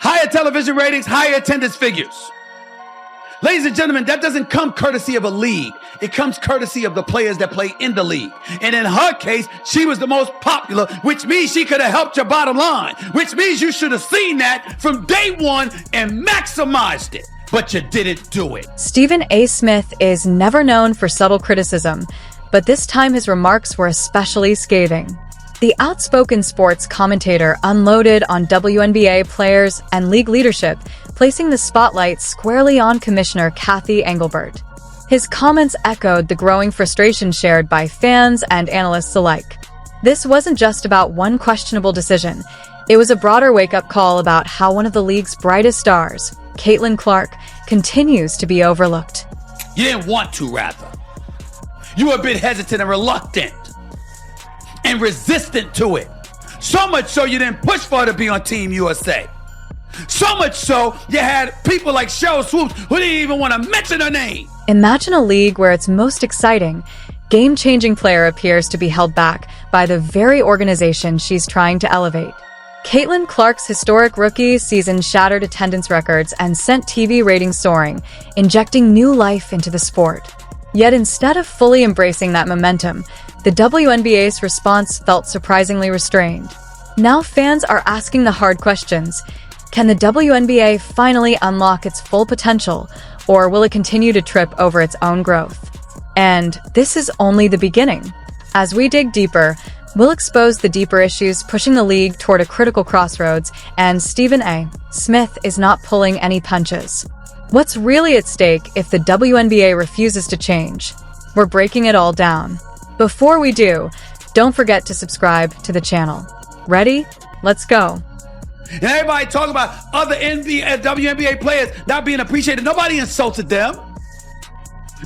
higher television ratings, higher attendance figures. Ladies and gentlemen, that doesn't come courtesy of a league. It comes courtesy of the players that play in the league. And in her case, she was the most popular, which means she could have helped your bottom line, which means you should have seen that from day one and maximized it. But you didn't do it. Stephen A. Smith is never known for subtle criticism, but this time his remarks were especially scathing. The outspoken sports commentator unloaded on WNBA players and league leadership, placing the spotlight squarely on Commissioner Cathy Engelbert. His comments echoed the growing frustration shared by fans and analysts alike. This wasn't just about one questionable decision. It was a broader wake-up call about how one of the league's brightest stars, Caitlin Clark, continues to be overlooked. You didn't want to, rather. You were a bit hesitant and reluctant and resistant to it. So much so you didn't push for her to be on Team USA. So much so you had people like Cheryl Swoops who didn't even want to mention her name. Imagine a league where its most exciting, game-changing player appears to be held back by the very organization she's trying to elevate. Caitlin Clark's historic rookie season shattered attendance records and sent TV ratings soaring, injecting new life into the sport. Yet instead of fully embracing that momentum, the WNBA's response felt surprisingly restrained. Now fans are asking the hard questions. Can the WNBA finally unlock its full potential, or will it continue to trip over its own growth? And this is only the beginning. As we dig deeper, we'll expose the deeper issues pushing the league toward a critical crossroads, and Stephen A. Smith is not pulling any punches. What's really at stake if the WNBA refuses to change? We're breaking it all down. Before we do, don't forget to subscribe to the channel. Ready? Let's go. And everybody talking about other WNBA players not being appreciated. Nobody insulted them.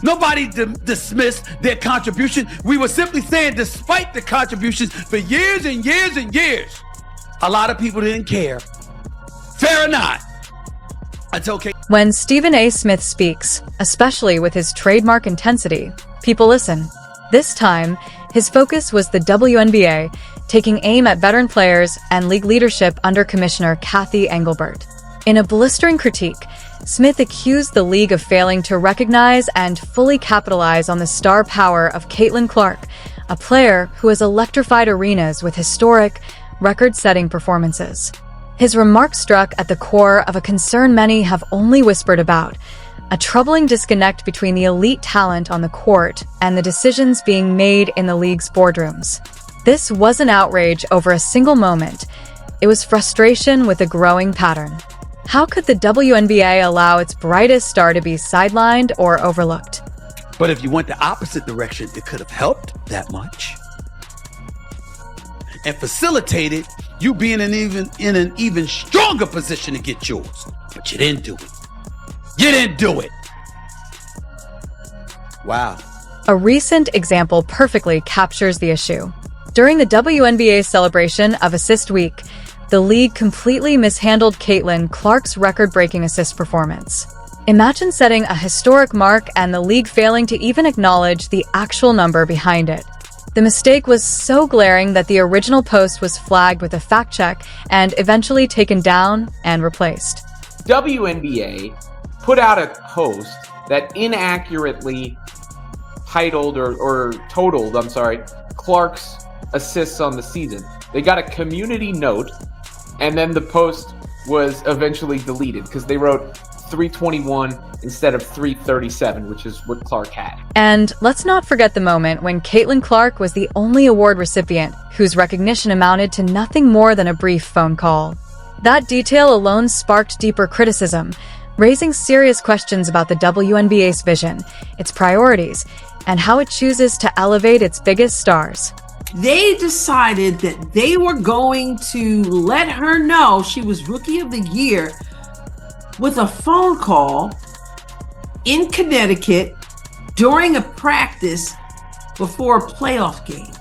Nobody dismissed their contribution. We were simply saying, despite the contributions for years and years and years, a lot of people didn't care. Fair or not? It's okay. When Stephen A. Smith speaks, especially with his trademark intensity, people listen. This time, his focus was the WNBA, taking aim at veteran players and league leadership under Commissioner Cathy Engelbert. In a blistering critique, Smith accused the league of failing to recognize and fully capitalize on the star power of Caitlin Clark, a player who has electrified arenas with historic, record-setting performances. His remarks struck at the core of a concern many have only whispered about, a troubling disconnect between the elite talent on the court and the decisions being made in the league's boardrooms. This wasn't outrage over a single moment. It was frustration with a growing pattern. How could the WNBA allow its brightest star to be sidelined or overlooked? But if you went the opposite direction, it could have helped that much and facilitated you being in an even stronger position to get yours. But you didn't do it. You didn't do it. Wow. A recent example perfectly captures the issue. During the WNBA celebration of Assist Week, the league completely mishandled Caitlin Clark's record-breaking assist performance. Imagine setting a historic mark and the league failing to even acknowledge the actual number behind it. The mistake was so glaring that the original post was flagged with a fact check and eventually taken down and replaced. WNBA put out a post that inaccurately titled or totaled, Clark's assists on the season. They got a community note, and then the post was eventually deleted because they wrote 321 instead of 337, which is what Clark had. And let's not forget the moment when Caitlin Clark was the only award recipient whose recognition amounted to nothing more than a brief phone call. That detail alone sparked deeper criticism, raising serious questions about the WNBA's vision, its priorities, and how it chooses to elevate its biggest stars. They decided that they were going to let her know she was Rookie of the Year with a phone call in Connecticut during a practice before a playoff game.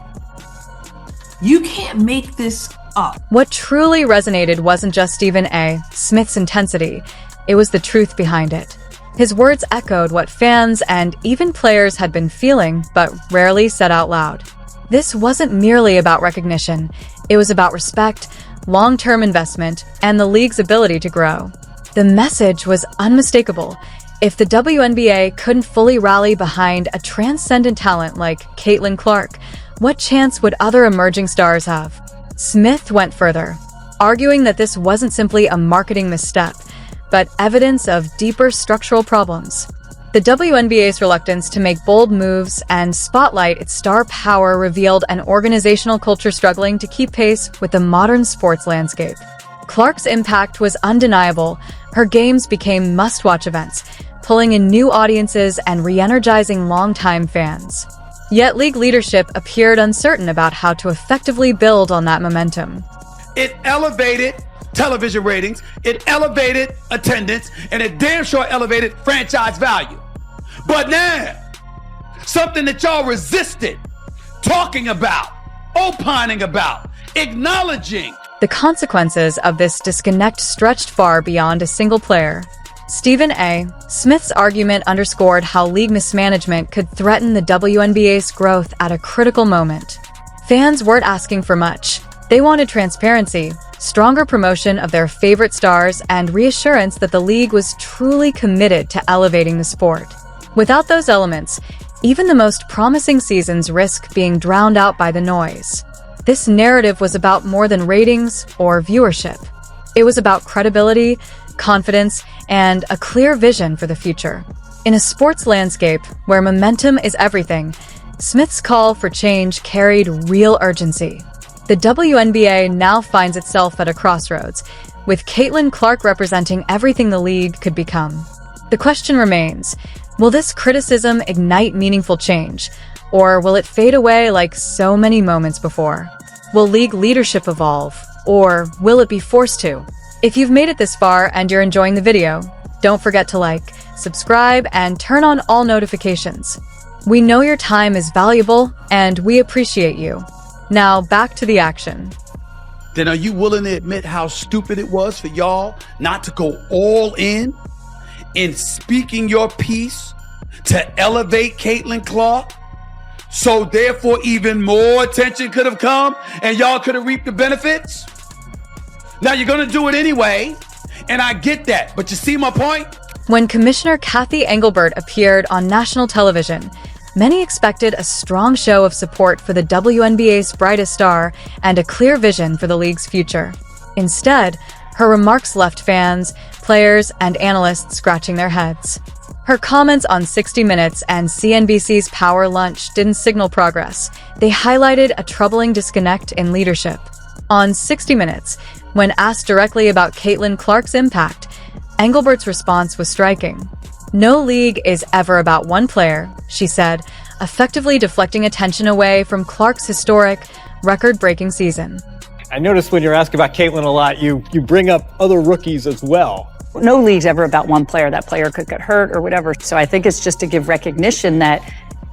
You can't make this up. What truly resonated wasn't just Stephen A. Smith's intensity, it was the truth behind it. His words echoed what fans and even players had been feeling but rarely said out loud. This wasn't merely about recognition. It was about respect, long-term investment, and the league's ability to grow. The message was unmistakable. If the WNBA couldn't fully rally behind a transcendent talent like Caitlin Clark, what chance would other emerging stars have? Smith went further, arguing that this wasn't simply a marketing misstep, but evidence of deeper structural problems. The WNBA's reluctance to make bold moves and spotlight its star power revealed an organizational culture struggling to keep pace with the modern sports landscape. Clark's impact was undeniable. Her games became must-watch events, pulling in new audiences and re-energizing longtime fans. Yet league leadership appeared uncertain about how to effectively build on that momentum. It elevated television ratings, it elevated attendance, and it damn sure elevated franchise value. But now, something that y'all resisted talking about, opining about, acknowledging. The consequences of this disconnect stretched far beyond a single player. Stephen A. Smith's argument underscored how league mismanagement could threaten the WNBA's growth at a critical moment. Fans weren't asking for much. They wanted transparency, stronger promotion of their favorite stars, and reassurance that the league was truly committed to elevating the sport. Without those elements, even the most promising seasons risk being drowned out by the noise. This narrative was about more than ratings or viewership. It was about credibility, confidence, and a clear vision for the future. In a sports landscape where momentum is everything, Smith's call for change carried real urgency. The WNBA now finds itself at a crossroads, with Caitlin Clark representing everything the league could become. The question remains, will this criticism ignite meaningful change, or will it fade away like so many moments before? Will league leadership evolve, or will it be forced to? If you've made it this far and you're enjoying the video, don't forget to like, subscribe, and turn on all notifications. We know your time is valuable, and we appreciate you. Now, back to the action. Then are you willing to admit how stupid it was for y'all not to go all in speaking your piece to elevate Caitlin Clark? So therefore, even more attention could have come and y'all could have reaped the benefits? Now you're going to do it anyway, and I get that, but you see my point? When Commissioner Cathy Engelbert appeared on national television, many expected a strong show of support for the WNBA's brightest star and a clear vision for the league's future. Instead, her remarks left fans, players, and analysts scratching their heads. Her comments on 60 Minutes and CNBC's Power Lunch didn't signal progress. They highlighted a troubling disconnect in leadership. On 60 Minutes, when asked directly about Caitlin Clark's impact, Engelbert's response was striking. "No league is ever about one player," she said, effectively deflecting attention away from Clark's historic, record-breaking season. I noticed when you're asking about Caitlin a lot, you bring up other rookies as well. No league's ever about one player. That player could get hurt or whatever. So I think it's just to give recognition that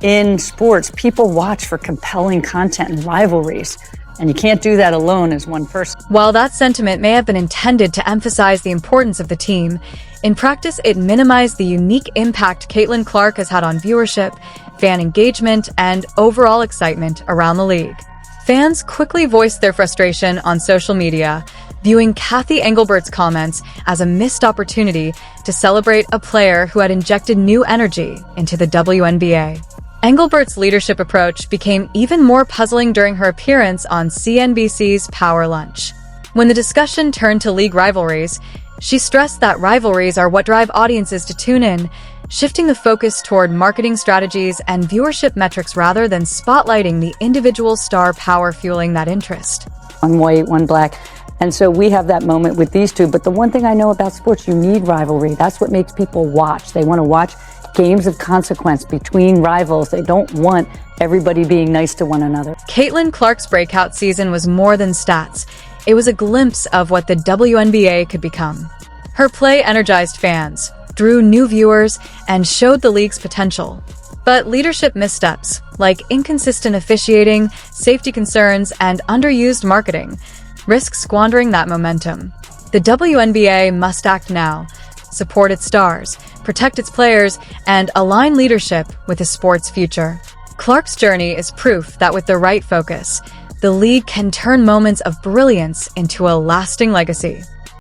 in sports, people watch for compelling content and rivalries. And you can't do that alone as one person. While that sentiment may have been intended to emphasize the importance of the team, in practice it minimized the unique impact Caitlin Clark has had on viewership, fan engagement, and overall excitement around the league. Fans quickly voiced their frustration on social media, viewing Cathy Engelbert's comments as a missed opportunity to celebrate a player who had injected new energy into the WNBA. Engelbert's leadership approach became even more puzzling during her appearance on CNBC's Power Lunch. When the discussion turned to league rivalries, she stressed that rivalries are what drive audiences to tune in, shifting the focus toward marketing strategies and viewership metrics rather than spotlighting the individual star power fueling that interest. One white, one black. And so we have that moment with these two. But the one thing I know about sports, you need rivalry. That's what makes people watch. They want to watch games of consequence between rivals. They don't want everybody being nice to one another. Caitlin Clark's breakout season was more than stats. It was a glimpse of what the WNBA could become. Her play energized fans, drew new viewers, and showed the league's potential. But leadership missteps, like inconsistent officiating, safety concerns, and underused marketing, risk squandering that momentum. The WNBA must act now, support its stars, protect its players, and align leadership with the sport's future. Clark's journey is proof that with the right focus, the league can turn moments of brilliance into a lasting legacy.